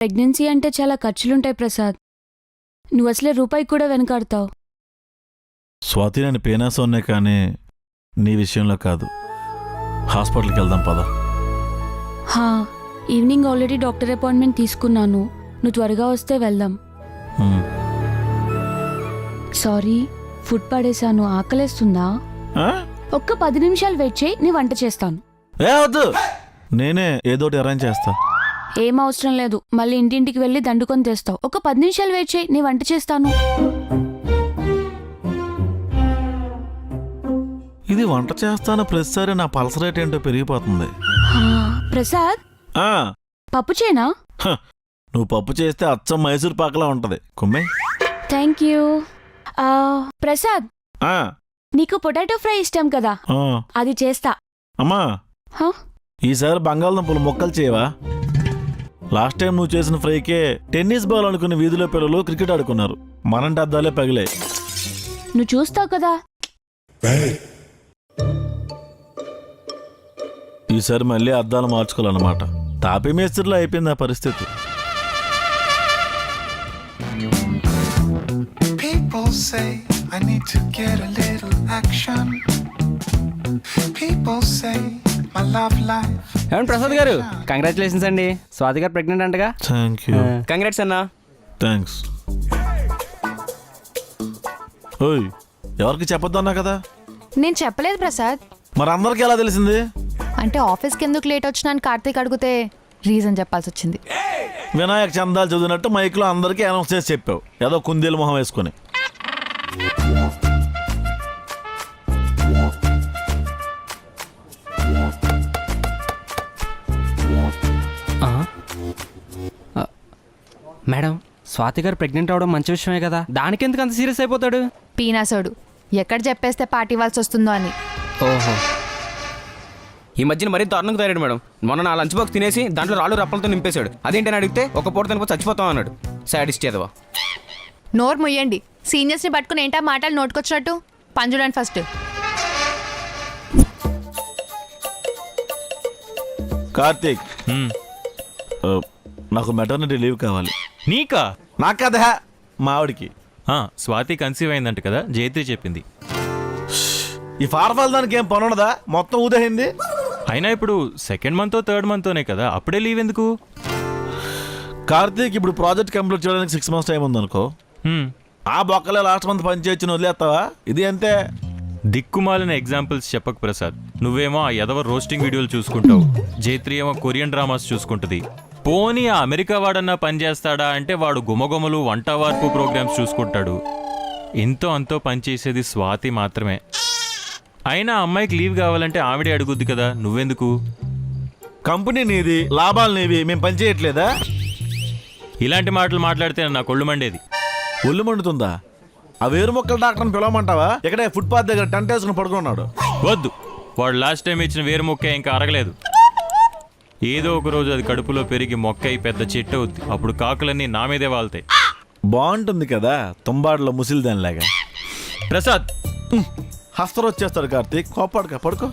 Pregnancy అంటే చాలా ఖర్చులుంటాయి ప్రసాద్. నువ్వు అసలే రూపాయి కూడా వెనకాడతావు. స్వాతి, నేను పేనాసో ఉన్నాయి కానీ నీ విషయంలో కాదు. హాస్పిటల్కి వెళ్దాం పద. హా, ఈవినింగ్ ఆల్రెడీ డాక్టర్ అపాయింట్మెంట్ తీసుకున్నాను. నువ్వు త్వరగా వస్తే వెళ్దాం. సారీ, ఫుడ్ పడేశాను. ఆకలేస్తుందా? ఒక్క 10 నిమిషాలు వెయిట్ చేయి, నీ వంట చేస్తాను. వద్దు, నేనే ఏదోటి అరేంజ్ చేస్తా. ఏం అవసరం లేదు, మళ్ళీ ఇంటింటికి వెళ్ళి దండుకొని తెస్తావు. ఒక 10 నిమిషాలు వెయిట్ చేయి, నీ వంట చేస్తాను. ఇది వంట చేస్తాను ప్రతిసారి నా పల్స్ రేట్ ఏంటో పెరిగిపోతుంది. ప్రసాద్, పప్పు చేనా? నువ్వు పప్పు చేస్తే అచ్చం మైసూర్ పాకలా ఉంటది. కుమ్మే. Thank you. ప్రసాద్, నీకు పొటాటో ఫ్రై ఇష్టం కదా, అది చేస్తా. అమ్మా, ఈసారి బంగాళదుంపలు మొక్కలు చేయవా? లాస్ట్ టైం నువ్వు చేసిన ఫ్రైకే టెన్నిస్ బాల్ అనుకుని వీధిలో పిల్లలు క్రికెట్ ఆడుకున్నారు. మనంటి అద్దాలే పగిలాయి. నువ్వు చూస్తావు కదా. ఈసారి మళ్ళీ అద్దాలు మార్చుకోవాలన్నమాట. తాపీ మేస్త్రిలో అయిపోయింది ఆ పరిస్థితి. People say I need to get a little action. People say my love life. ఏమండి ప్రసాద్ గారు, కంగ్రాచులేషన్స్ అండి. స్వాతి గారు ప్రెగ్నెంట్ అంటగా. Thank you. కంగ్రాట్స్ అన్నా. థ్యాంక్స్. ఓయ్, ఎవరికి చెప్పొద్దన్నా కదా? నేను చెప్పలేదు ప్రసాద్. మరి అందరికి ఎలా తెలిసింది? అంటే ఆఫీస్కి ఎందుకు లేట్ వచ్చినాను కార్తీక్ అడిగితే రీజన్ చెప్పాల్సి వచ్చింది. వినాయక చందాలు చదివినట్టు మైక్లో అందరికీ అనౌన్స్ చేసి చెప్పావు, ఏదో కుందేలు మొహం వేసుకొని. మేడం, స్వాతి గారు ప్రెగ్నెంట్ అవడం మంచి విషయమే కదా, దానికి ఎందుకు అంత సీరియస్ అయిపోతాడు? పీనాసోడు ఎక్కడ చెప్పేస్తే పార్టీ ఇవ్వాల్సి వస్తుందో అని. ఓహో, ఈ మధ్యన మరీ దారుణంగా తయారాడు మేడం. మొన్న నా లంచ్ బాక్స్ తినేసి దాంట్లో రాళ్ళు రప్పలతో నింపేశాడు. అదేంటని అడిగితే ఒక పూట తినకపోతే చచ్చిపోతాం అన్నాడు. సాడిస్ట్ ఏదవా. నోరు ముయ్యండి. సీనియర్స్ని పట్టుకుని ఏంటా మాటలు నోటుకొచ్చినట్టు. పంజుడండి ఫస్ట్. కార్తీక్, నాకు మెటర్నిటీ లీవ్ కావాలి. నీకా? నాకు కదా, మా ఆవిడికి. స్వాతి కన్సీవ్ అయిందంట కదా, జయత్రి చెప్పింది. ఈ ఫార్ఫాల్ దానికి ఏం పని ఉండదా? మొత్తం ఊదహింది. అయినా ఇప్పుడు 2nd మంత్ 3rd మంత్తోనే కదా, అప్పుడే లీవ్ ఎందుకు? కార్తీక్, ఇప్పుడు ప్రాజెక్ట్ కంప్లీట్ చేయడానికి 6 months టైం ఉందనుకో. ఆ బొక్కలే లాస్ట్ మంత్ పని చేయొచ్చు వదిలేస్తావా? ఇది అంతే. దిక్కుమాలిన ఎగ్జాంపుల్స్ చెప్పకు ప్రసాద్. నువ్వేమో ఆ ఎదవ రోస్టింగ్ వీడియోలు చూసుకుంటావు, జైత్రి ఏమో కొరియన్ డ్రామాస్ చూసుకుంటుంది. పోనీ ఆ అమెరికా వాడన్నా పనిచేస్తాడా అంటే వాడు గుమగుమలు వంట వార్పు ప్రోగ్రామ్స్ చూసుకుంటాడు. ఎంతో అంతో పనిచేసేది స్వాతి మాత్రమే. అయినా అమ్మాయికి లీవ్ కావాలంటే ఆవిడే అడుగుద్ది కదా, నువ్వెందుకు? కంపెనీ నీది, లాభాలు నీవి, మేము పని చేయట్లేదా? ఇలాంటి మాటలు మాట్లాడితే నా కొళ్ళు మండేది. ఒళ్ళు మండుతుందా? ఆ వేరు మొక్కల డాక్టర్ని పిలవమంటావా? ఇక్కడే ఫుట్పాత్ దగ్గర టెంట్ వేసుకుని పడుకున్నాడు. వద్దు, వాడు లాస్ట్ టైం ఇచ్చిన వేరు మొక్క ఇంకా అరగలేదు. ఏదో ఒక రోజు అది కడుపులో పెరిగి మొక్క అయి పెద్ద చెట్టు అవుద్ది. అప్పుడు కాకులన్నీ నా మీదే వాళ్తాయి. బాగుంటుంది కదా, తుంబాడులో ముసిలిదానిలాగా. ప్రసాద్, హస్తరు వచ్చేస్తాడు కార్తీక్. కోపాడుక పడుకో.